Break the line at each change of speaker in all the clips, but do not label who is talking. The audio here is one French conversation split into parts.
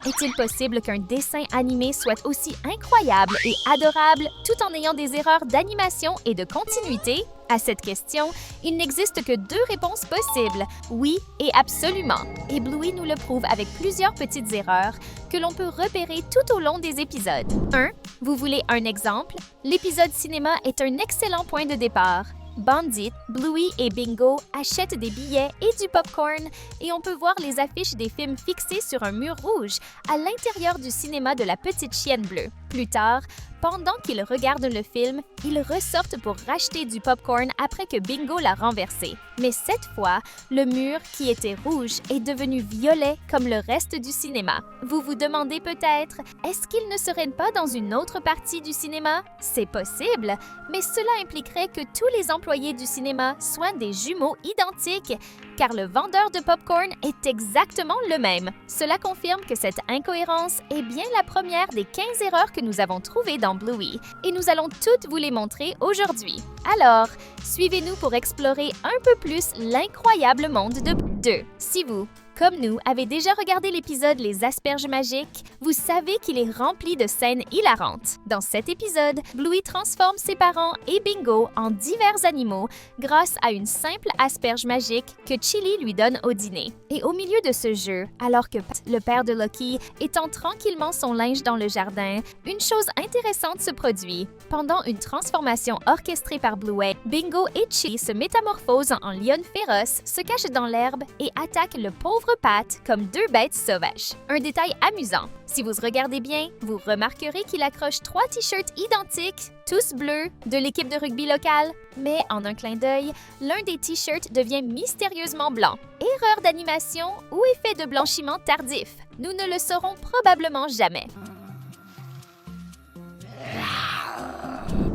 Est-il possible qu'un dessin animé soit aussi incroyable et adorable tout en ayant des erreurs d'animation et de continuité? À cette question, il n'existe que deux réponses possibles, oui et absolument. Et Bluey nous le prouve avec plusieurs petites erreurs que l'on peut repérer tout au long des épisodes. 1. Vous voulez un exemple? L'épisode cinéma est un excellent point de départ. Bandit, Bluey et Bingo achètent des billets et du popcorn et on peut voir les affiches des films fixées sur un mur rouge à l'intérieur du cinéma de la petite chienne bleue. Plus tard, pendant qu'ils regardent le film, ils ressortent pour racheter du popcorn après que Bingo l'a renversé. Mais cette fois, le mur, qui était rouge, est devenu violet comme le reste du cinéma. Vous vous demandez peut-être, est-ce qu'il ne serait pas dans une autre partie du cinéma? C'est possible, mais cela impliquerait que tous les employés du cinéma soient des jumeaux identiques, car le vendeur de popcorn est exactement le même. Cela confirme que cette incohérence est bien la première des 15 erreurs que nous avons trouvées dans Bluey, et nous allons toutes vous les montrer aujourd'hui. Alors, suivez-nous pour explorer un peu plus l'incroyable monde de 2. Si vous, comme nous, avez déjà regardé l'épisode Les Asperges magiques, vous savez qu'il est rempli de scènes hilarantes. Dans cet épisode, Bluey transforme ses parents et Bingo en divers animaux grâce à une simple asperge magique que Chili lui donne au dîner. Et au milieu de ce jeu, alors que Pat, le père de Lucky, étend tranquillement son linge dans le jardin, une chose intéressante se produit. Pendant une transformation orchestrée par Bluey, Bingo et Chili se métamorphosent en lionnes féroces, se cachent dans l'herbe et attaquent le pauvre Pat comme deux bêtes sauvages. Un détail amusant. Si vous regardez bien, vous remarquerez qu'il accroche 3 t-shirts identiques, tous bleus, de l'équipe de rugby locale. Mais en un clin d'œil, l'un des t-shirts devient mystérieusement blanc. Erreur d'animation ou effet de blanchiment tardif? Nous ne le saurons probablement jamais.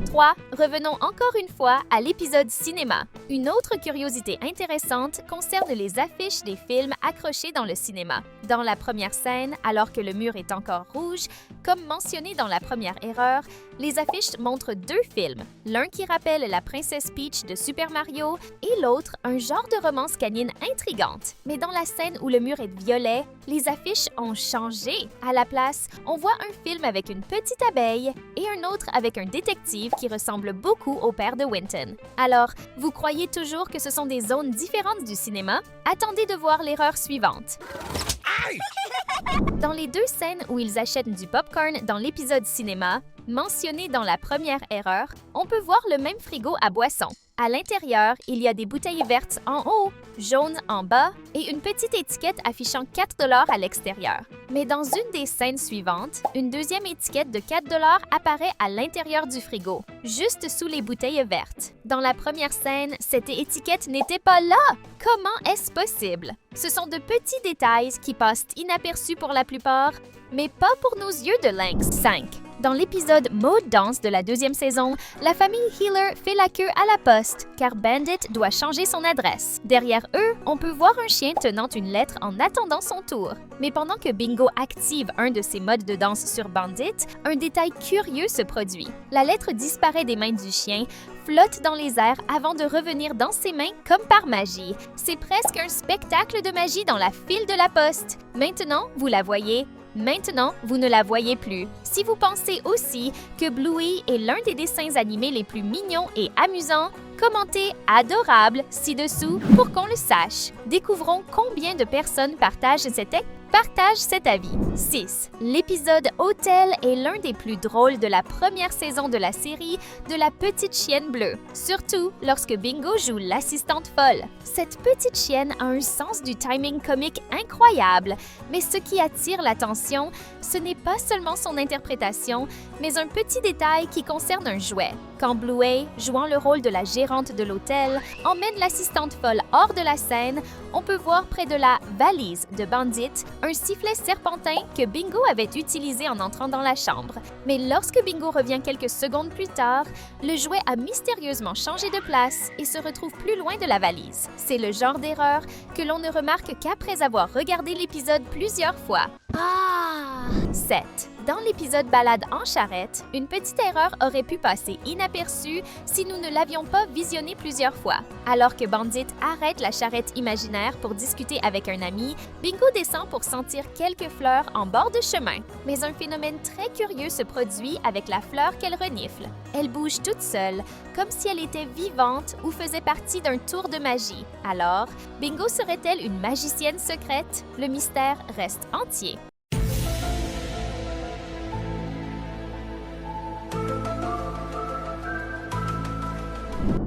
3. Revenons encore une fois à l'épisode cinéma. Une autre curiosité intéressante concerne les affiches des films accrochés dans le cinéma. Dans la première scène, alors que le mur est encore rouge, comme mentionné dans la première erreur, les affiches montrent 2 films, l'un qui rappelle la princesse Peach de Super Mario et l'autre un genre de romance canine intrigante. Mais dans la scène où le mur est violet, les affiches ont changé. À la place, on voit un film avec une petite abeille et un autre avec un détective qui ressemble beaucoup au père de Winton. Alors, vous croyez toujours que ce sont des zones différentes du cinéma? Attendez de voir l'erreur suivante. Dans les 2 scènes où ils achètent du popcorn dans l'épisode cinéma, mentionné dans la première erreur, on peut voir le même frigo à boissons. À l'intérieur, il y a des bouteilles vertes en haut, jaunes en bas et une petite étiquette affichant 4 $ à l'extérieur. Mais dans une des scènes suivantes, une deuxième étiquette de 4 $ apparaît à l'intérieur du frigo, juste sous les bouteilles vertes. Dans la première scène, cette étiquette n'était pas là! Comment est-ce possible? Ce sont de petits détails qui passent inaperçus pour la plupart, mais pas pour nos yeux de lynx. 5. Dans l'épisode Mode Danse de la 2e saison, la famille Heeler fait la queue à la poste car Bandit doit changer son adresse. Derrière eux, on peut voir un chien tenant une lettre en attendant son tour. Mais pendant que Bingo active un de ses modes de danse sur Bandit, un détail curieux se produit. La lettre disparaît des mains du chien, flotte dans les airs avant de revenir dans ses mains comme par magie. C'est presque un spectacle de magie dans la file de la poste. Maintenant, vous la voyez. Maintenant, vous ne la voyez plus. Si vous pensez aussi que Bluey est l'un des dessins animés les plus mignons et amusants, commentez « adorable » ci-dessous pour qu'on le sache. Découvrons combien de personnes partagent cet avis. 6. L'épisode Hôtel est l'un des plus drôles de la première saison de la série de la petite chienne bleue, surtout lorsque Bingo joue l'assistante folle. Cette petite chienne a un sens du timing comique incroyable, mais ce qui attire l'attention, ce n'est pas seulement son interprétation, mais un petit détail qui concerne un jouet. Quand Bluey, jouant le rôle de la gérante de l'hôtel, emmène l'assistante folle hors de la scène, on peut voir près de la valise de Bandit un sifflet serpentin que Bingo avait utilisé en entrant dans la chambre. Mais lorsque Bingo revient quelques secondes plus tard, le jouet a mystérieusement changé de place et se retrouve plus loin de la valise. C'est le genre d'erreur que l'on ne remarque qu'après avoir regardé l'épisode plusieurs fois. Ah! 7. Dans l'épisode Balade en charrette, une petite erreur aurait pu passer inaperçue si nous ne l'avions pas visionné plusieurs fois. Alors que Bandit arrête la charrette imaginaire pour discuter avec un ami, Bingo descend pour sentir quelques fleurs en bord de chemin. Mais un phénomène très curieux se produit avec la fleur qu'elle renifle. Elle bouge toute seule, comme si elle était vivante ou faisait partie d'un tour de magie. Alors, Bingo serait-elle une magicienne secrète? Le mystère reste entier.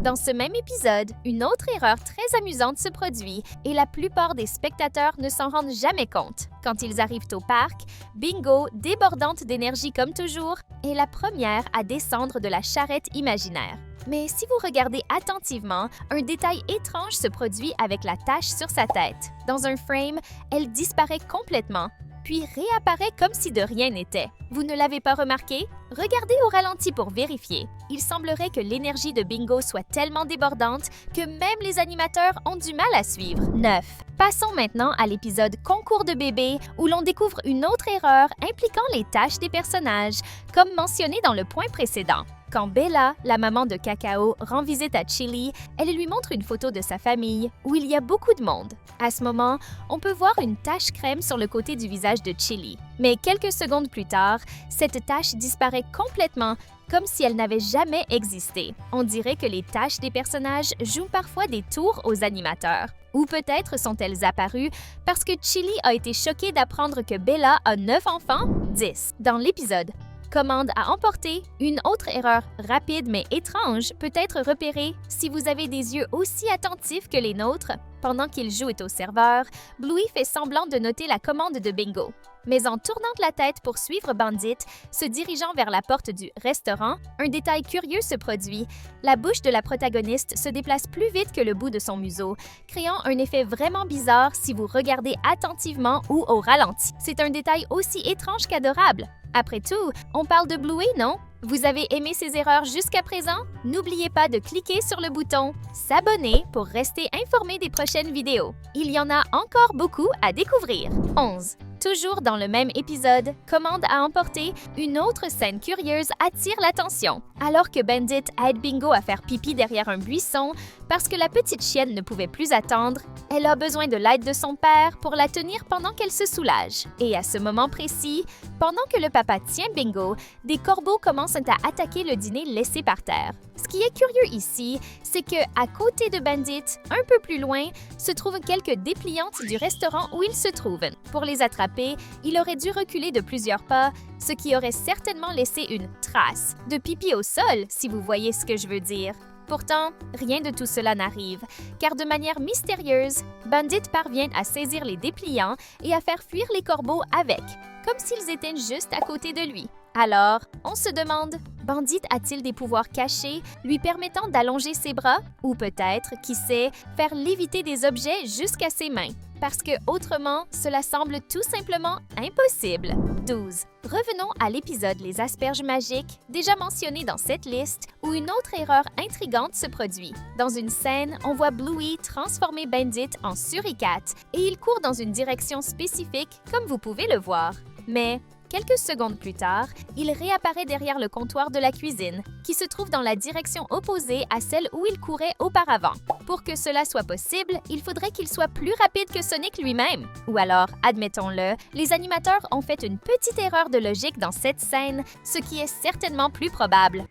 Dans ce même épisode, une autre erreur très amusante se produit et la plupart des spectateurs ne s'en rendent jamais compte. Quand ils arrivent au parc, Bingo, débordante d'énergie comme toujours, est la première à descendre de la charrette imaginaire. Mais si vous regardez attentivement, un détail étrange se produit avec la tache sur sa tête. Dans un frame, elle disparaît complètement, puis réapparaît comme si de rien n'était. Vous ne l'avez pas remarqué? Regardez au ralenti pour vérifier. Il semblerait que l'énergie de Bingo soit tellement débordante que même les animateurs ont du mal à suivre. 9. Passons maintenant à l'épisode Concours de bébés où l'on découvre une autre erreur impliquant les tâches des personnages, comme mentionné dans le point précédent. Quand Bella, la maman de Cacao, rend visite à Chili, elle lui montre une photo de sa famille où il y a beaucoup de monde. À ce moment, on peut voir une tache crème sur le côté du visage de Chili. Mais quelques secondes plus tard, cette tache disparaît complètement, comme si elle n'avait jamais existé. On dirait que les tâches des personnages jouent parfois des tours aux animateurs. Ou peut-être sont-elles apparues parce que Chili a été choquée d'apprendre que Bella a 9 enfants? 10. Dans l'épisode Commande à emporter, une autre erreur rapide mais étrange peut être repérée si vous avez des yeux aussi attentifs que les nôtres. Pendant qu'il joue au serveur, Bluey fait semblant de noter la commande de Bingo. Mais en tournant la tête pour suivre Bandit, se dirigeant vers la porte du restaurant, un détail curieux se produit. La bouche de la protagoniste se déplace plus vite que le bout de son museau, créant un effet vraiment bizarre si vous regardez attentivement ou au ralenti. C'est un détail aussi étrange qu'adorable. Après tout, on parle de Bluey, non? Vous avez aimé ces erreurs jusqu'à présent? N'oubliez pas de cliquer sur le bouton « S'abonner » pour rester informé des prochaines vidéos. Il y en a encore beaucoup à découvrir. 11. Toujours dans le même épisode, Commande à emporter, une autre scène curieuse attire l'attention. Alors que Bandit aide Bingo à faire pipi derrière un buisson, parce que la petite chienne ne pouvait plus attendre, elle a besoin de l'aide de son père pour la tenir pendant qu'elle se soulage. Et à ce moment précis, pendant que le papa tient Bingo, des corbeaux commencent à attaquer le dîner laissé par terre. Ce qui est curieux ici, c'est que à côté de Bandit, un peu plus loin, se trouvent quelques dépliantes du restaurant où ils se trouvent. Pour les attraper, il aurait dû reculer de plusieurs pas, ce qui aurait certainement laissé une trace de pipi au sol, si vous voyez ce que je veux dire. Pourtant, rien de tout cela n'arrive, car de manière mystérieuse, Bandit parvient à saisir les dépliants et à faire fuir les corbeaux avec, comme s'ils étaient juste à côté de lui. Alors, on se demande, Bandit a-t-il des pouvoirs cachés lui permettant d'allonger ses bras ou peut-être, qui sait, faire léviter des objets jusqu'à ses mains? Parce que autrement, cela semble tout simplement impossible. 12. Revenons à l'épisode Les asperges magiques, déjà mentionné dans cette liste, où une autre erreur intrigante se produit. Dans une scène, on voit Bluey transformer Bandit en suricate et il court dans une direction spécifique, comme vous pouvez le voir. Mais quelques secondes plus tard, il réapparaît derrière le comptoir de la cuisine, qui se trouve dans la direction opposée à celle où il courait auparavant. Pour que cela soit possible, il faudrait qu'il soit plus rapide que Sonic lui-même. Ou alors, admettons-le, les animateurs ont fait une petite erreur de logique dans cette scène, ce qui est certainement plus probable.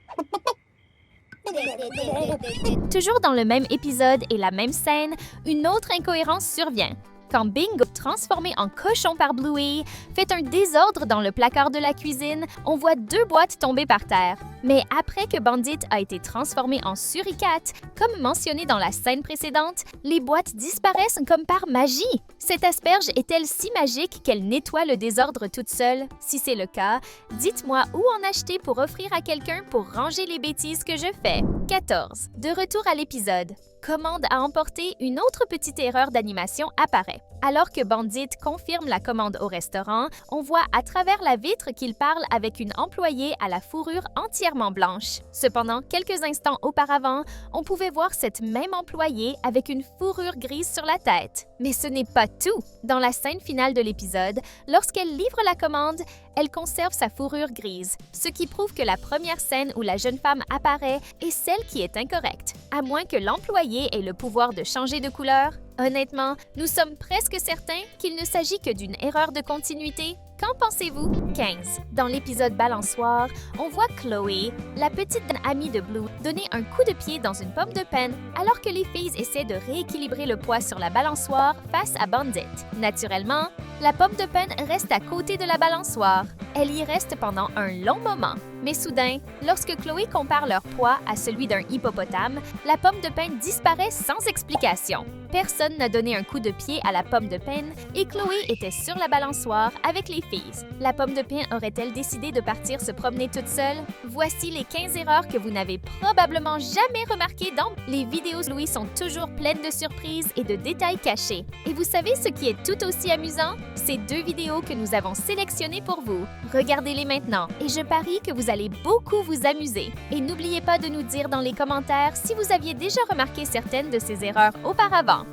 Toujours dans le même épisode et la même scène, une autre incohérence survient. Quand Bingo, transformé en cochon par Bluey, fait un désordre dans le placard de la cuisine, on voit 2 boîtes tomber par terre. Mais après que Bandit a été transformé en suricate, comme mentionné dans la scène précédente, les boîtes disparaissent comme par magie. Cette asperge est-elle si magique qu'elle nettoie le désordre toute seule? Si c'est le cas, dites-moi où en acheter pour offrir à quelqu'un pour ranger les bêtises que je fais. 14. De retour à l'épisode. Commande à emporter, une autre petite erreur d'animation apparaît. Alors que Bandit confirme la commande au restaurant, on voit à travers la vitre qu'il parle avec une employée à la fourrure entièrement entièrement blanche. Cependant, quelques instants auparavant, on pouvait voir cette même employée avec une fourrure grise sur la tête. Mais ce n'est pas tout. Dans la scène finale de l'épisode, lorsqu'elle livre la commande, elle conserve sa fourrure grise, ce qui prouve que la première scène où la jeune femme apparaît est celle qui est incorrecte. À moins que l'employé ait le pouvoir de changer de couleur, honnêtement, nous sommes presque certains qu'il ne s'agit que d'une erreur de continuité. Qu'en pensez-vous? 15. Dans l'épisode Balançoire, on voit Chloé, la petite amie de Blue, donner un coup de pied dans une pomme de pin alors que les filles essaient de rééquilibrer le poids sur la balançoire face à Bandit. Naturellement, la pomme de pin reste à côté de la balançoire. Elle y reste pendant un long moment. Mais soudain, lorsque Chloé compare leur poids à celui d'un hippopotame, la pomme de pin disparaît sans explication. Personne n'a donné un coup de pied à la pomme de pin et Chloé était sur la balançoire avec les filles. La pomme de pin aurait-elle décidé de partir se promener toute seule? Voici les 15 erreurs que vous n'avez probablement jamais remarquées dans les vidéos. Louis sont toujours pleines de surprises et de détails cachés. Et vous savez ce qui est tout aussi amusant? Ces 2 vidéos que nous avons sélectionnées pour vous. Regardez-les maintenant et je parie que vous allez beaucoup vous amuser. Et n'oubliez pas de nous dire dans les commentaires si vous aviez déjà remarqué certaines de ces erreurs auparavant.